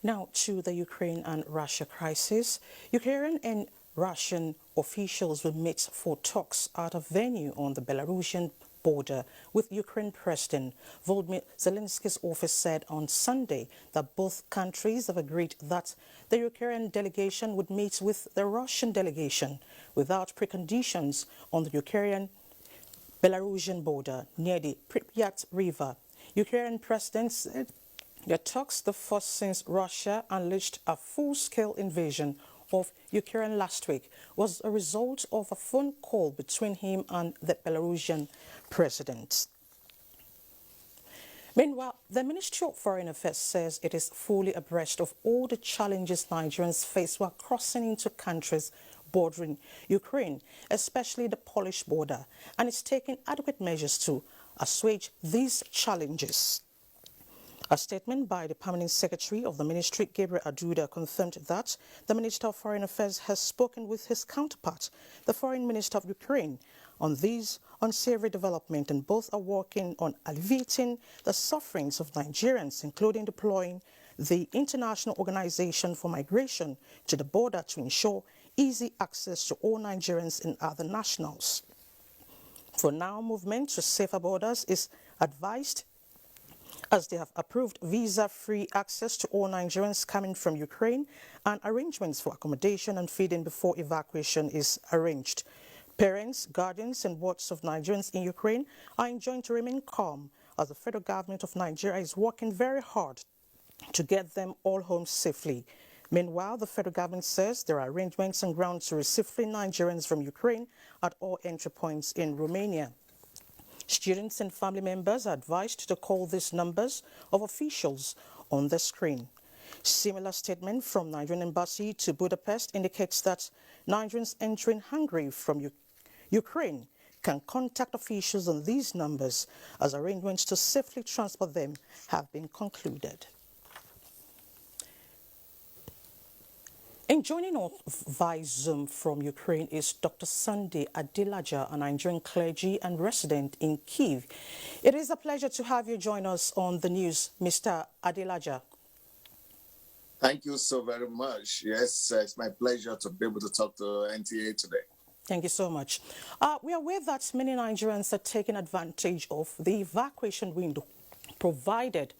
Now to the Ukraine and Russia crisis. Ukrainian and Russian officials will meet for talks at a venue on the Belarusian border with Ukraine President Volodymyr Zelensky's office said on Sunday that both countries have agreed that the Ukrainian delegation would meet with the Russian delegation without preconditions on the Ukrainian-Belarusian border near the Pripyat River. Ukrainian President said the talks, the first since Russia unleashed a full-scale invasion of Ukraine last week, was a result of a phone call between him and the Belarusian president. Meanwhile, the Ministry of Foreign Affairs says it is fully abreast of all the challenges Nigerians face while crossing into countries bordering Ukraine, especially the Polish border, and is taking adequate measures to assuage these challenges. A statement by the Permanent Secretary of the Ministry, Gabriel Aduda, confirmed that the Minister of Foreign Affairs has spoken with his counterpart, the Foreign Minister of Ukraine, on these unsavory developments, and both are working on alleviating the sufferings of Nigerians, including deploying the International Organization for Migration to the border to ensure easy access to all Nigerians and other nationals. For now, movement to safer borders is advised, as they have approved visa-free access to all Nigerians coming from Ukraine and arrangements for accommodation and feeding before evacuation is arranged. Parents, guardians and wards of Nigerians in Ukraine are enjoined to remain calm as the federal government of Nigeria is working very hard to get them all home safely. Meanwhile, the federal government says there are arrangements on ground to receive free Nigerians from Ukraine at all entry points in Romania. Students and family members are advised to call these numbers of officials on the screen. Similar statement from Nigerian Embassy to Budapest indicates that Nigerians entering Hungary from Ukraine can contact officials on these numbers as arrangements to safely transport them have been concluded. And joining us via Zoom from Ukraine is Dr. Sunday Adelaja, a Nigerian clergy and resident in Kyiv. It is a pleasure to have you join us on the news, Mr. Adelaja. Thank you so very much. Yes, it's my pleasure to be able to talk to NTA today. Thank you so much. We are aware that many Nigerians are taking advantage of the evacuation window provided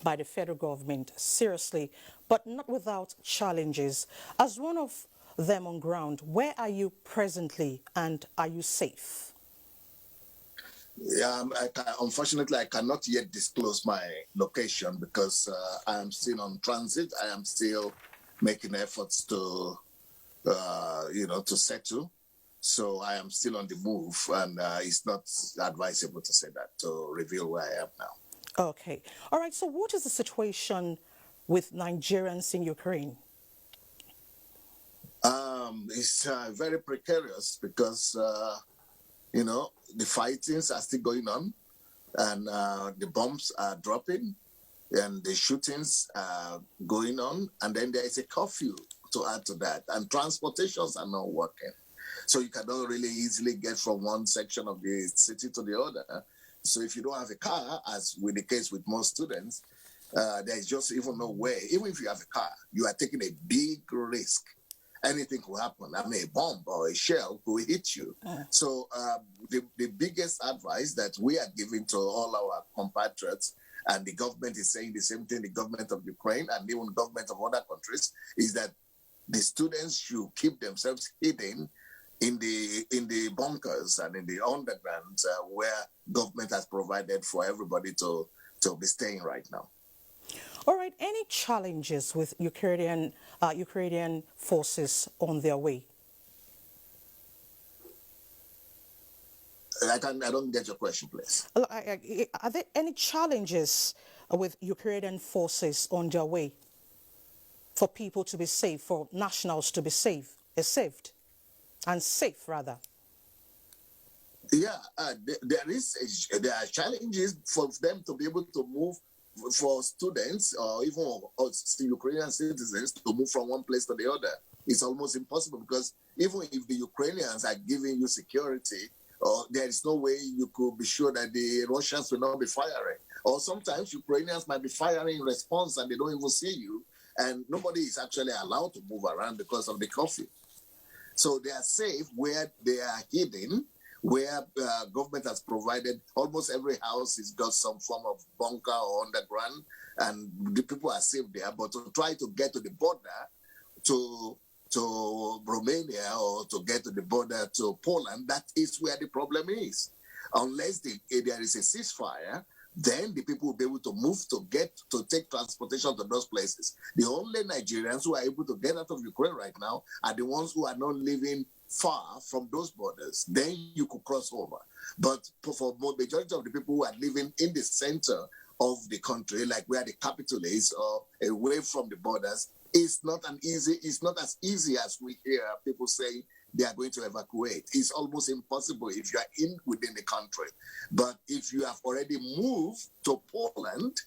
by the federal government seriously, but not without challenges. As one of them on ground, where are you presently and are you safe? Yeah, unfortunately, I cannot yet disclose my location because I am still on transit. I am still making efforts to, to settle. So I am still on the move, and it's not advisable to say that, to reveal where I am now. Okay. All right. So what is the situation with Nigerians in Ukraine? It's very precarious because, the fightings are still going on and the bombs are dropping and the shootings are going on. And then there is a curfew to add to that. And transportations are not working. So you cannot really easily get from one section of the city to the other. So if you don't have a car, as with the case with most students, there's just even no way. Even if you have a car, you are taking a big risk. Anything could happen. I mean, a bomb or a shell could hit you. So the biggest advice that we are giving to all our compatriots, and the government is saying the same thing, the government of Ukraine and even government of other countries, is that the students should keep themselves hidden in the bunkers and in the underground where government has provided for everybody to be staying right now. All right. Any challenges with Ukrainian forces on their way? I don't get your question, please. Are there any challenges with Ukrainian forces on their way for people to be safe, for nationals to be saved and safe rather? Yeah, there are challenges for them to be able to move, for students or even Ukrainian citizens to move from one place to the other. It's almost impossible because even if the Ukrainians are giving you security, there is no way you could be sure that the Russians will not be firing. Or sometimes Ukrainians might be firing in response and they don't even see you. and nobody is actually allowed to move around because of the curfew. So they are safe where they are hidden, where government has provided. Almost every house has got some form of bunker or underground, and the people are safe there. But to try to get to the border, to Romania, or to get to the border to Poland, that is where the problem is. Unless there is a ceasefire, then the people will be able to move to take transportation to those places. The only Nigerians who are able to get out of Ukraine right now are the ones who are not living far from those borders. Then you could cross over. But for the majority of the people who are living in the center of the country, like where the capital is, or away from the borders, it's not as easy as we hear people say they are going to evacuate. It's almost impossible if you are within the country. But if you have already moved to Poland,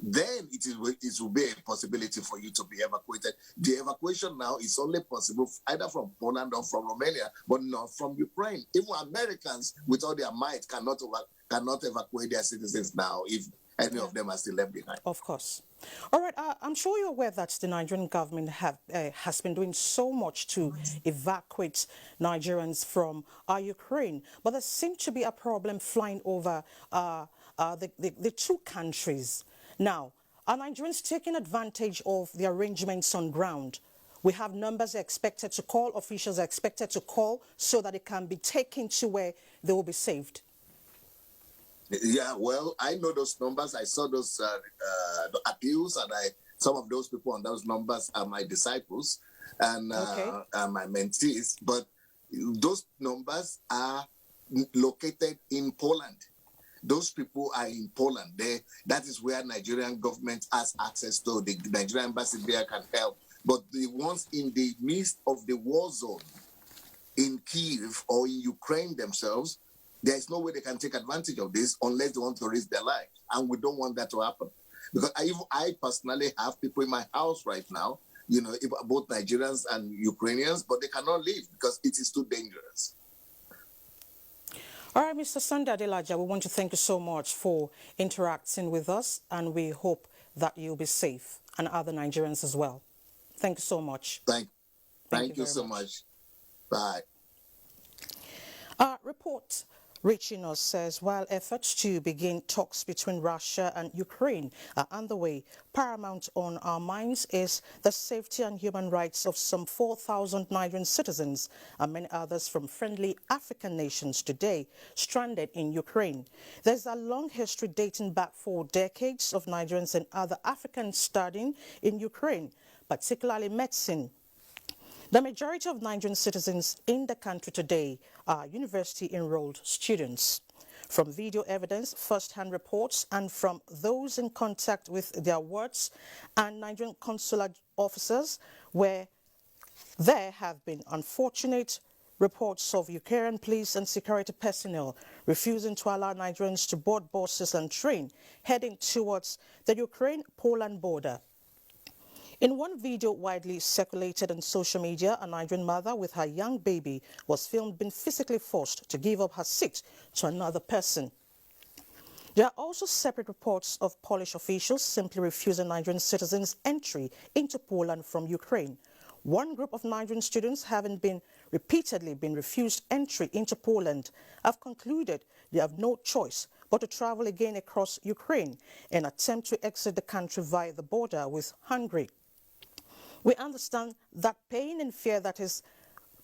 then it will be a possibility for you to be evacuated. The evacuation now is only possible either from Poland or from Romania, but not from Ukraine. Even Americans, with all their might, cannot evacuate their citizens now if any of them are still left behind. Of course. All right, I'm sure you're aware that the Nigerian government has been doing so much to evacuate Nigerians from Ukraine, but there seems to be a problem flying over the two countries. Now, are Nigerians taking advantage of the arrangements on ground? We have numbers expected to call, officials are expected to call so that it can be taken to where they will be saved. Yeah, well, I know those numbers. I saw those appeals, and some of those people on those numbers are my disciples and my mentees. But those numbers are located in Poland. Those people are in Poland. That is where Nigerian government has access to. The Nigerian embassy there can help. But the ones in the midst of the war zone, in Kyiv or in Ukraine themselves, there is no way they can take advantage of this unless they want to risk their lives. And we don't want that to happen. Because I personally have people in my house right now, both Nigerians and Ukrainians, but they cannot leave because it is too dangerous. All right, Mr. Sunday Adelaja, we want to thank you so much for interacting with us, and we hope that you'll be safe, and other Nigerians as well. Thank you so much. Thank you so much. Bye. Report reaching us says while efforts to begin talks between Russia and Ukraine are underway, paramount on our minds is the safety and human rights of some 4,000 Nigerian citizens and many others from friendly African nations today stranded in Ukraine. There's a long history dating back 4 decades of Nigerians and other Africans studying in Ukraine, particularly medicine. The majority of Nigerian citizens in the country today are university-enrolled students. From video evidence, first-hand reports, and from those in contact with their wards and Nigerian consular officers, where there have been unfortunate reports of Ukrainian police and security personnel refusing to allow Nigerians to board buses and train heading towards the Ukraine-Poland border. In one video widely circulated on social media, a Nigerian mother with her young baby was filmed being physically forced to give up her seat to another person. There are also separate reports of Polish officials simply refusing Nigerian citizens entry into Poland from Ukraine. One group of Nigerian students, having repeatedly been refused entry into Poland, have concluded they have no choice but to travel again across Ukraine and attempt to exit the country via the border with Hungary. We understand that pain and fear that is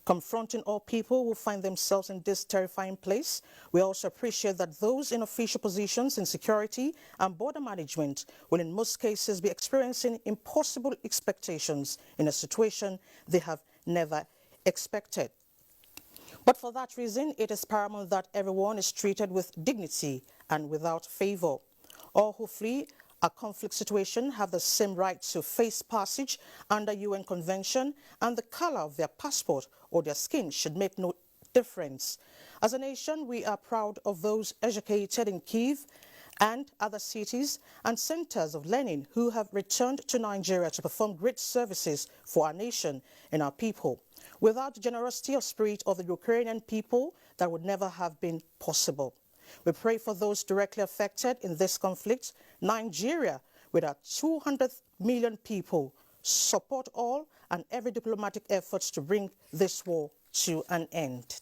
confronting all people who find themselves in this terrifying place. We also appreciate that those in official positions in security and border management will in most cases be experiencing impossible expectations in a situation they have never expected. But for that reason, it is paramount that everyone is treated with dignity and without favor. All who flee a conflict situation have the same right to face passage under UN Convention, and the color of their passport or their skin should make no difference. As a nation, we are proud of those educated in Kyiv and other cities and centers of learning who have returned to Nigeria to perform great services for our nation and our people. Without the generosity of spirit of the Ukrainian people, that would never have been possible. We pray for those directly affected in this conflict. Nigeria, with our 200 million people, support all and every diplomatic efforts to bring this war to an end.